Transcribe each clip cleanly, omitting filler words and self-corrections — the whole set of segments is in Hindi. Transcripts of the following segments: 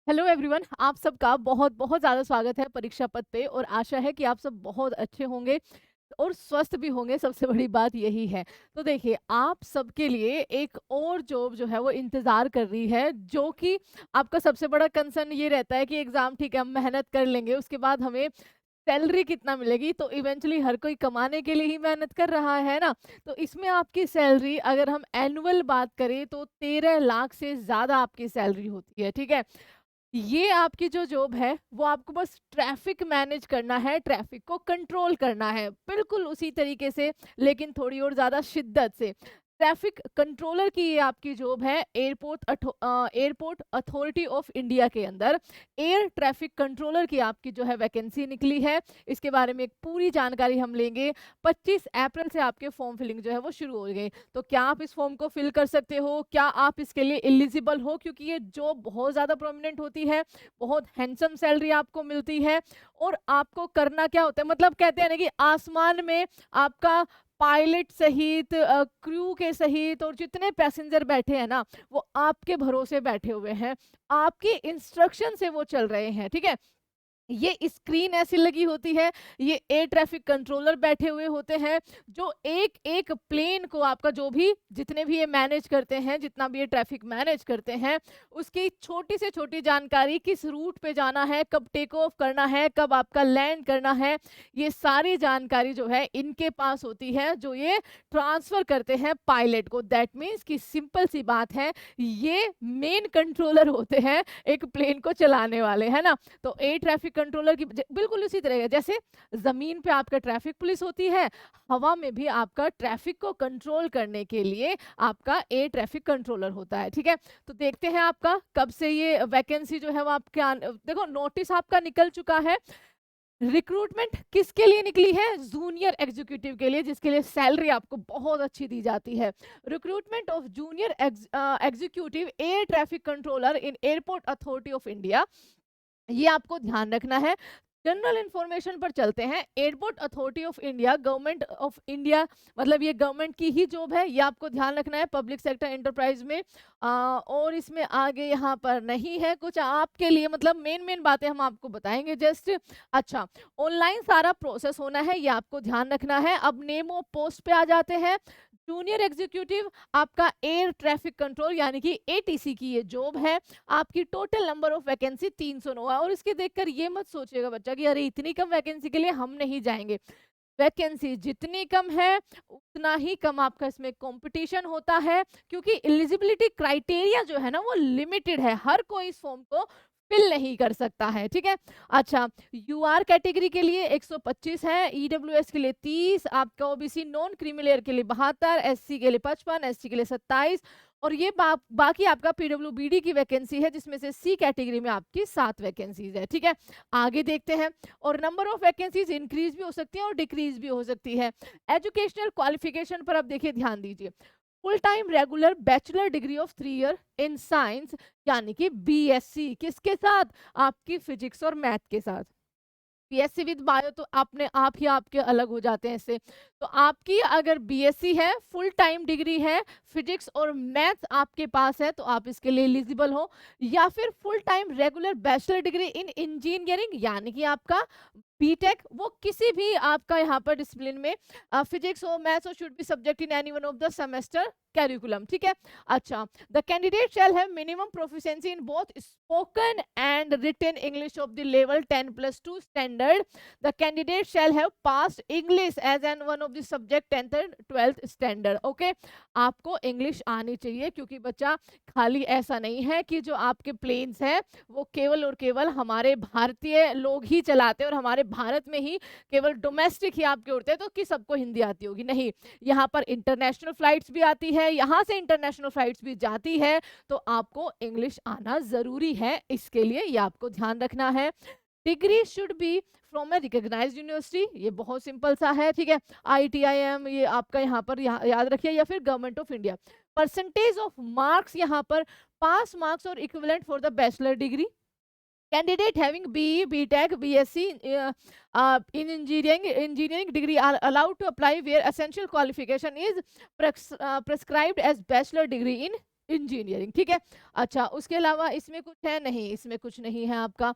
हेलो एवरीवन, आप सबका बहुत बहुत ज़्यादा स्वागत है परीक्षा पथ पे। और आशा है कि आप सब बहुत अच्छे होंगे और स्वस्थ भी होंगे। सबसे बड़ी बात यही है। तो देखिए, आप सबके लिए एक और जॉब जो है वो इंतज़ार कर रही है, जो कि आपका सबसे बड़ा कंसर्न ये रहता है कि एग्ज़ाम ठीक है, हम मेहनत कर लेंगे, उसके बाद हमें सैलरी कितना मिलेगी। तो इवेंचुअली हर कोई कमाने के लिए ही मेहनत कर रहा है ना। तो इसमें आपकी सैलरी, अगर हम एनुअल बात करें, तो 13 लाख से ज़्यादा आपकी सैलरी होती है, ठीक है। ये आपकी जो जॉब है वो आपको बस ट्रैफिक मैनेज करना है, ट्रैफिक को कंट्रोल करना है, बिल्कुल उसी तरीके से, लेकिन थोड़ी और ज़्यादा शिद्दत से। ट्रैफिक कंट्रोलर की ये आपकी जॉब है एयरपोर्ट अथॉरिटी ऑफ इंडिया के अंदर। एयर ट्रैफिक कंट्रोलर की आपकी जो है वैकेंसी निकली है। इसके बारे में एक पूरी जानकारी हम लेंगे। 25 अप्रैल से आपके फॉर्म फिलिंग जो है वो शुरू हो गई। तो क्या आप इस फॉर्म को फिल कर सकते हो? क्या आप इसके लिए एलिजिबल हो? क्योंकि ये जॉब बहुत ज़्यादा प्रोमिनेंट होती है, बहुत हैंडसम सैलरी आपको मिलती है। और आपको करना क्या होता है, मतलब कहते हैं ना कि आसमान में आपका पायलट सहित, क्रू के सहित, और जितने पैसेंजर बैठे हैं ना, वो आपके भरोसे बैठे हुए हैं, आपके इंस्ट्रक्शन से वो चल रहे हैं, ठीक है। ये स्क्रीन ऐसी लगी होती है, ये एयर ट्रैफिक कंट्रोलर बैठे हुए होते हैं, जो एक एक प्लेन को, आपका जो भी, जितने भी ये मैनेज करते हैं, जितना भी ये ट्रैफिक मैनेज करते हैं, उसकी छोटी से छोटी जानकारी, किस रूट पे जाना है, कब टेक ऑफ करना है, कब आपका लैंड करना है, ये सारी जानकारी जो है इनके पास होती है, जो ये ट्रांसफर करते हैं पायलट को। दैट मीन्स कि सिंपल सी बात है, ये मेन कंट्रोलर होते हैं एक प्लेन को चलाने वाले, है ना। तो एयर ट्रैफिक कंट्रोलर की बिल्कुल उसी तरह है, जैसे जमीन पे आपका ट्रैफिक पुलिस होती है, हवा में भी आपका ट्रैफिक को कंट्रोल करने के लिए आपका एयर ट्रैफिक कंट्रोलर होता है, ठीक है। तो देखते हैं आपका कब से ये वैकेंसी जो है वो आपके देखो, नोटिस आपका निकल चुका है। रिक्रूटमेंट किसके लिए निकली है? जूनियर एग्जीक्यूटिव के लिए, जिसके लिए सैलरी आपको बहुत अच्छी दी जाती है। Recruitment of junior executive air traffic controller in airport authority of India, ये आपको ध्यान रखना है। जनरल इंफॉर्मेशन पर चलते हैं। Airport authority of India, government of India, मतलब ये गवर्नमेंट की ही जॉब है, ये आपको ध्यान रखना है, पब्लिक सेक्टर एंटरप्राइज में। और इसमें आगे यहाँ पर नहीं है कुछ आपके लिए, मतलब मेन मेन बातें हम आपको बताएंगे जस्ट। अच्छा, ऑनलाइन सारा प्रोसेस होना है, ये आपको ध्यान रखना है। अब नेम ऑफ पोस्ट पे आ जाते हैं। जूनियर एग्जीक्यूटिव आपका एयर ट्रैफिक कंट्रोल यानी कि एटीसी की ये जॉब है। आपकी टोटल नंबर ऑफ वैकेंसी 309 है। और इसके देखकर ये मत सोचिएगा बच्चा कि अरे इतनी कम वैकेंसी के लिए हम नहीं जाएंगे। वैकेंसी जितनी कम है, उतना ही कम आपका इसमें कंपटीशन होता है, क्योंकि एलिजिबिलिटी क्राइटेरिया जो है ना वो लिमिटेड है, हर कोई इस फॉर्म को फिल नहीं कर सकता है, ठीक है। अच्छा, यूआर कैटेगरी के लिए 125 है, ईडब्ल्यूएस के लिए 30, आपका ओबीसी नॉन क्रीमिलेयर के लिए 72, एससी के लिए 55, एसटी के लिए 27। और ये बाकी आपका पीडब्ल्यूबीडी की वैकेंसी है, जिसमें से सी कैटेगरी में आपकी 7 वैकेंसीज है, ठीक है। आगे देखते हैं। और नंबर ऑफ वैकेंसीज इंक्रीज भी हो सकती है और डिक्रीज भी हो सकती है। एजुकेशनल क्वालिफिकेशन पर अब देखिए, ध्यान दीजिए। Full time regular bachelor degree of 3 year in science, यानी कि बीएससी, किसके साथ? आपकी फिजिक्स और मैथ के साथ। बीएससी विद बायो तो आपने आप ही आपके अलग हो जाते हैं इससे। तो आपकी अगर बीएससी है, फुल टाइम डिग्री है, फिजिक्स और मैथ आपके पास है, तो आप इसके लिए एलिजिबल हो। या फिर full time regular bachelor degree in engineering, यानी कि आपका बीटेक, वो किसी भी आपका यहाँ पर डिसिप्लिन में, फिजिक्स और मैथ्स, और should be subject in any one of the semester curriculum, ठीक है। अच्छा, the candidate shall have minimum proficiency in both spoken and written English of the level 10+2 standard. The candidate shall have passed English as an one of the subject 10th and 12th standard. Okay, आपको इंग्लिश आनी चाहिए, क्योंकि बच्चा खाली ऐसा नहीं है कि जो आपके प्लेन्स हैं वो केवल और केवल हमारे भारतीय लोग ही चलाते हैं और हमारे भारत में ही केवल डोमेस्टिक ही आपके उड़ते हैं, तो कि सबको हिंदी आती होगी, नहीं। यहाँ पर इंटरनेशनल फ्लाइट्स भी आती है, यहाँ से इंटरनेशनल फ्लाइट्स भी जाती है, तो आपको इंग्लिश आना जरूरी है। इसके लिए ये आपको ध्यान रखना है। Degree should be from a recognised university, ये बहुत सिंपल सा है, ठीक है। आईटीआईएम ये आपका यहाँ पर याद रखिए, या फिर government of India. Percentage of marks यहाँ पर पास मार्क्स और equivalent for the bachelor degree. Candidate having BE, BTech, BSc in engineering degree are allowed to apply where essential qualification is prescribed as bachelor degree in engineering, ठीक है। अच्छा, उसके अलावा इसमें कुछ है? नहीं, इसमें कुछ नहीं है आपका।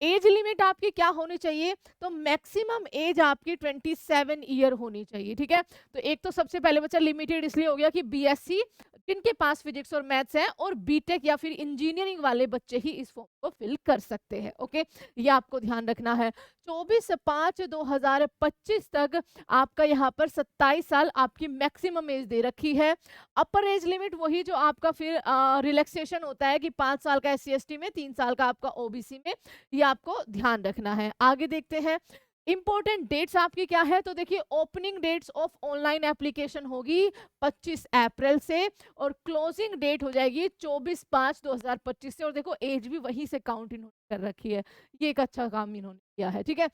एज लिमिट आपकी क्या होनी चाहिए? तो मैक्सिमम एज आपकी 27 ईयर होनी चाहिए, ठीक है। तो एक तो सबसे पहले बच्चा लिमिटेड इसलिए हो गया कि बीएससी जिनके पास फिजिक्स और मैथ्स है, और बीटेक या फिर इंजीनियरिंग वाले बच्चे ही इस फॉर्म को फिल कर सकते हैं, ओके। ये आपको ध्यान रखना है। 24/5/2025 तक आपका यहाँ पर 27 साल आपकी मैक्सिमम एज दे रखी है। अपर एज लिमिट वही जो आपका फिर रिलैक्सेशन होता है कि 5 साल का SC/ST में, 3 साल का आपका OBC में, ये आपको ध्यान रखना है। आगे देखते हैं इंपॉर्टेंट डेट्स आपकी क्या है। तो देखिए, opening dates of online application होगी 25 अप्रैल से, और क्लोजिंग डेट हो जाएगी 24/5/2025 से। और देखो, एज भी वहीं से काउंट इन्होंने कर रखी है, ये एक अच्छा काम इन्होंने किया है, ठीक है।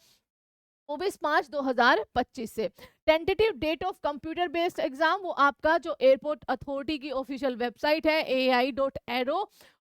24/5/2025 से। Tentative date of computer based exam, वो आपका जो एयरपोर्ट अथॉरिटी की ऑफिशियल वेबसाइट है ai.aero,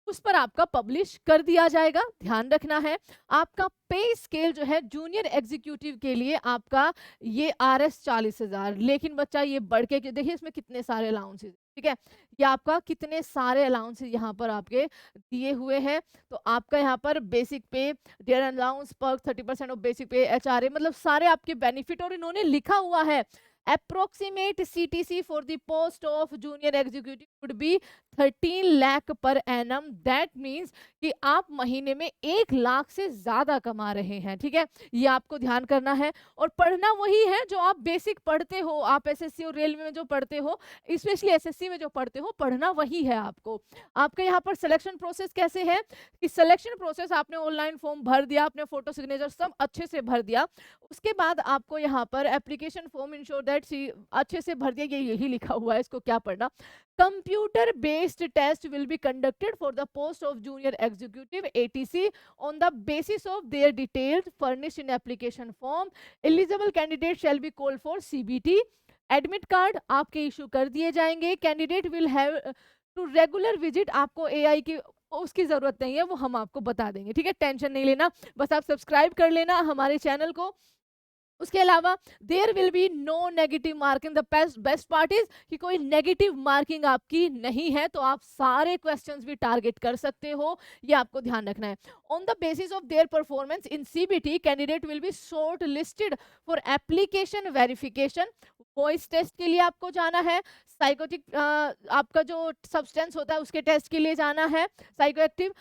उस पर आपका पब्लिश कर दिया जाएगा, ध्यान रखना है। आपका पे स्केल जो है जूनियर एग्जीक्यूटिव के लिए आपका ये RS 40,000, लेकिन बच्चा ये बढ़ के देखिए इसमें कितने सारे अलाउंसेस, ठीक है। ये आपका कितने सारे अलाउंसेस यहाँ पर आपके दिए हुए हैं। तो आपका यहाँ पर basic pay, dear allowance, perk, 30% of basic pay, HRA, मतलब सारे आपके बेनिफिट, और इन्होंने लिखा हुआ है approximate CTC for the post of junior executive would be 13 lakh per annum. That means कि आप महीने में 1 लाख से ज्यादा कमा रहे हैं, ठीक है। ये आपको ध्यान करना है। और पढ़ना वही है जो आप बेसिक पढ़ते हो, आप SSC और रेलवे में जो पढ़ते हो, स्पेशली SSC में जो पढ़ते हो, पढ़ना वही है आपको। आपके यहाँ पर सिलेक्शन प्रोसेस कैसे है कि सिलेक्शन प्रोसेस, आपने ऑनलाइन फॉर्म भर दिया, आपने फोटो सिग्नेचर सब अच्छे से भर दिया, उसके बाद आपको यहाँ पर एप्लीकेशन फॉर्म इंश्योर दैट अच्छे से भर दिया, ये यही लिखा हुआ है, इसको क्या पढ़ना। Computer based test will be conducted for the post of junior executive ATC on the basis of their details furnished in application form. Eligible candidate shall be called for CBT। Admit card आपके इशू कर दिए जाएंगे। Candidate will have to regular visit, आपको AI की उसकी जरूरत नहीं है, वो हम आपको बता देंगे, ठीक है। टेंशन नहीं लेना, बस आप सब्सक्राइब कर लेना हमारे चैनल को। उसके अलावा there will be no negative marking. The best part is कि कोई नेगेटिव मार्किंग आपकी नहीं है, तो आप सारे क्वेश्चंस भी टारगेट कर सकते हो, ये आपको ध्यान रखना है। On the basis of their performance in CBT, candidate will be shortlisted for application verification. Voice test के लिए आपको जाना है, साइकोटिक आपका जो सब्सटेंस होता है उसके टेस्ट के लिए जाना है, साइकोएक्टिव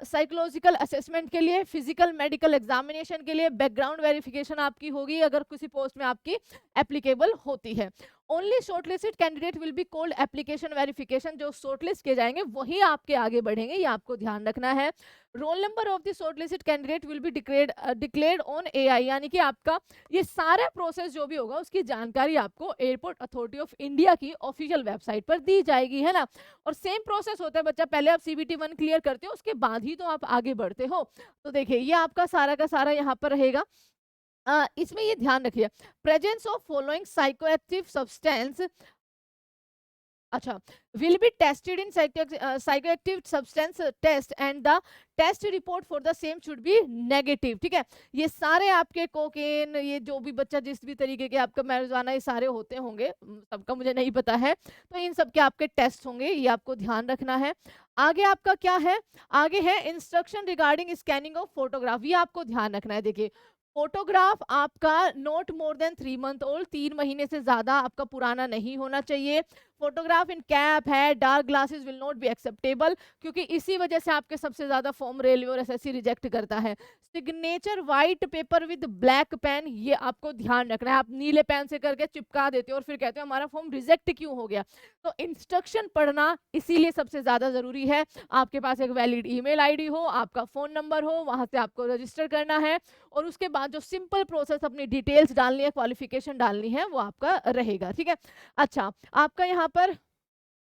साइकोलॉजिकल असेसमेंट के लिए, फिजिकल मेडिकल एग्जामिनेशन के लिए, बैकग्राउंड वेरिफिकेशन आपकी होगी अगर किसी पोस्ट में आपकी एप्लीकेबल होती है। Only shortlisted candidate will be called application verification. जो शॉर्टलिस्ट किए जाएंगे वही आपके आगे बढ़ेंगे, ये आपको ध्यान रखना है। Roll number of the shortlisted candidate will be declared on AI, यानी कि आपका ये सारा प्रोसेस जो भी होगा उसकी जानकारी आपको एयरपोर्ट अथॉरिटी ऑफ इंडिया की ऑफिशियल वेबसाइट पर दी जाएगी, है ना। और सेम प्रोसेस होता है बच्चा, पहले आप CBT 1 क्लियर करते हो, उसके बाद ही तो आप आगे बढ़ते हो। तो देखिए, ये आपका सारा का सारा यहाँ पर रहेगा। इसमें ये ध्यान रखिए, presence of following psychoactive substance, अच्छा, will be tested in psychoactive substance test and the test report for the same should be negative, ठीक है। ये सारे आपके कोकेन, ये जो भी बच्चा जिस भी तरीके के आपका मैरिजुआना, ये सारे होते होंगे, सबका मुझे नहीं पता है, तो इन सब के आपके टेस्ट होंगे, ये आपको ध्यान रखना है। आगे आपका क्या है, आगे है instruction regarding scanning of photograph, ये आपको ध्यान रखना है। देखिए, फोटोग्राफ आपका not more than 3 month old, 3 महीने से ज्यादा आपका पुराना नहीं होना चाहिए। फोटोग्राफ इन कैप है, dark glasses will not be acceptable, क्योंकि इसी वजह से आपके सबसे ज्यादा फॉर्म रेलवे और SSC रिजेक्ट करता है। Signature white paper with black pen, ये आपको ध्यान रखना है। आप नीले पेन से करके चिपका देते हो और फिर कहते हो हमारा फॉर्म रिजेक्ट क्यों हो गया। तो इंस्ट्रक्शन पढ़ना इसीलिए सबसे ज्यादा जरूरी है। आपके पास एक वैलिड ईमेल आईडी हो, आपका फोन नंबर हो, वहां से आपको रजिस्टर करना है, और उसके बाद जो सिंपल प्रोसेस अपनी डिटेल्स डालनी है, क्वालिफिकेशन डालनी है, वो आपका रहेगा, ठीक है। अच्छा, आपका यहाँ पर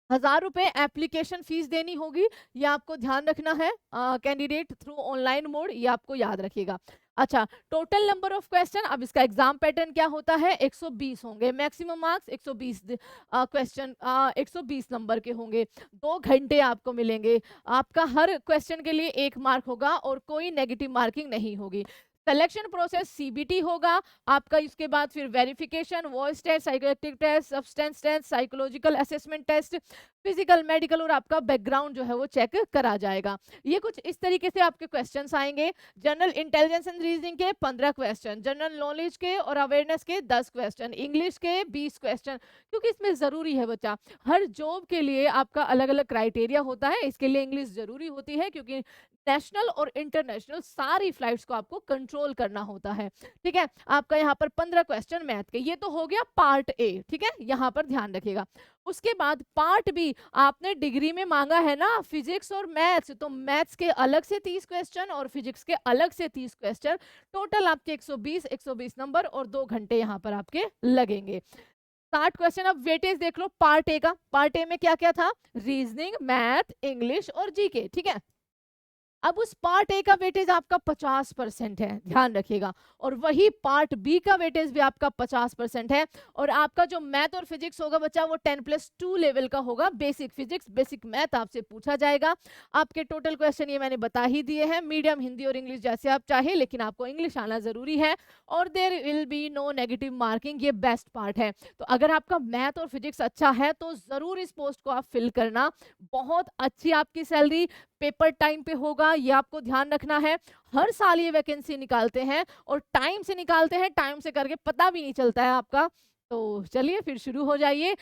1000 रुपए एप्लीकेशन फीस देनी होगी, ये आपको ध्यान रखना है। कैंडिडेट थ्रू ऑनलाइन मोड, ये आपको याद रखिएगा। अच्छा, टोटल नंबर ऑफ क्वेश्चन, अब इसका एग्जाम पैटर्न क्या होता है, 120 होंगे, मैक्सिमम मार्क्स 120 क्वेश्चन 120 नंबर के होंगे, 2 घंटे आपको मिलेंगे। आपका हर क्वेश्चन के लिए 1 मार्क होगा और कोई नेगेटिव मार्किंग नहीं होगी। सिलेक्शन प्रोसेस CBT होगा आपका, इसके बाद फिर verification, voice test, psychoactive test, substance test, psychological assessment test, physical, medical और आपका बैकग्राउंड जो है वो चेक करा जाएगा। ये कुछ इस तरीके से आपके क्वेश्चंस आएंगे। जनरल इंटेलिजेंस एंड रीजनिंग के 15 क्वेश्चन, जनरल नॉलेज के और अवेयरनेस के 10 क्वेश्चन, इंग्लिश के 20 क्वेश्चन, क्योंकि इसमें ज़रूरी है बच्चा, हर जॉब के लिए आपका अलग अलग क्राइटेरिया होता है। इसके लिए इंग्लिश ज़रूरी होती है, क्योंकि नेशनल और इंटरनेशनल सारी फ्लाइट्स को आपको कंट्रोल करना होता है। ठीक है, आपका यहाँ पर 15 क्वेश्चन मैथ के, ये तो हो गया पार्ट ए। ठीक है, यहाँ पर ध्यान रखिएगा। उसके बाद पार्ट बी, आपने डिग्री में मांगा है ना फिजिक्स और मैथ्स, तो मैथ्स के अलग से 30 क्वेश्चन और फिजिक्स के अलग से 30 क्वेश्चन, टोटल आपके 120 नंबर और 2 घंटे यहाँ पर आपके लगेंगे। 60 क्वेश्चन। अब वेटेज देख लो पार्ट ए का। पार्ट ए में क्या क्या था? रीजनिंग, मैथ, इंग्लिश और जीके। ठीक है, अब उस पार्ट ए का वेटेज आपका 50% है, ध्यान रखिएगा, और वही पार्ट बी का वेटेज भी आपका 50% है। और आपका जो मैथ और फिजिक्स होगा बच्चा, वो 10+2 लेवल का होगा। बेसिक फिजिक्स, बेसिक मैथ आपसे पूछा जाएगा। आपके टोटल क्वेश्चन ये मैंने बता ही दिए हैं, मीडियम, हिंदी और इंग्लिश जैसे आप चाहे, लेकिन आपको इंग्लिश आना जरूरी है। और there will be no negative marking, ये बेस्ट पार्ट है। तो अगर आपका मैथ और फिजिक्स अच्छा है तो जरूर इस पोस्ट को आप फिल करना। बहुत अच्छी आपकी सैलरी पेपर टाइम पे होगा, ये आपको ध्यान रखना है। हर साल ये वैकेंसी निकालते हैं और टाइम से निकालते हैं, टाइम से करके पता भी नहीं चलता है आपका। तो चलिए फिर शुरू हो जाइए।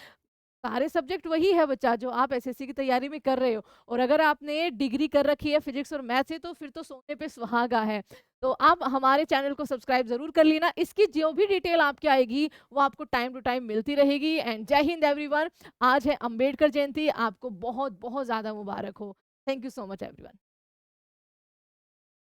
सारे सब्जेक्ट वही है बच्चा जो आप एसएससी की तैयारी में कर रहे हो, और अगर आपने डिग्री कर रखी है फिजिक्स और मैथ से, तो फिर तो सोने पे सुहागा है। तो आप हमारे चैनल को सब्सक्राइब जरूर कर लेना। इसकी जो भी डिटेल आपकी आएगी वो आपको टाइम टू टाइम मिलती रहेगी। एंड जय हिंद एवरीवन। आज है अंबेडकर जयंती, आपको बहुत बहुत ज्यादा मुबारक हो। Thank you so much everyone.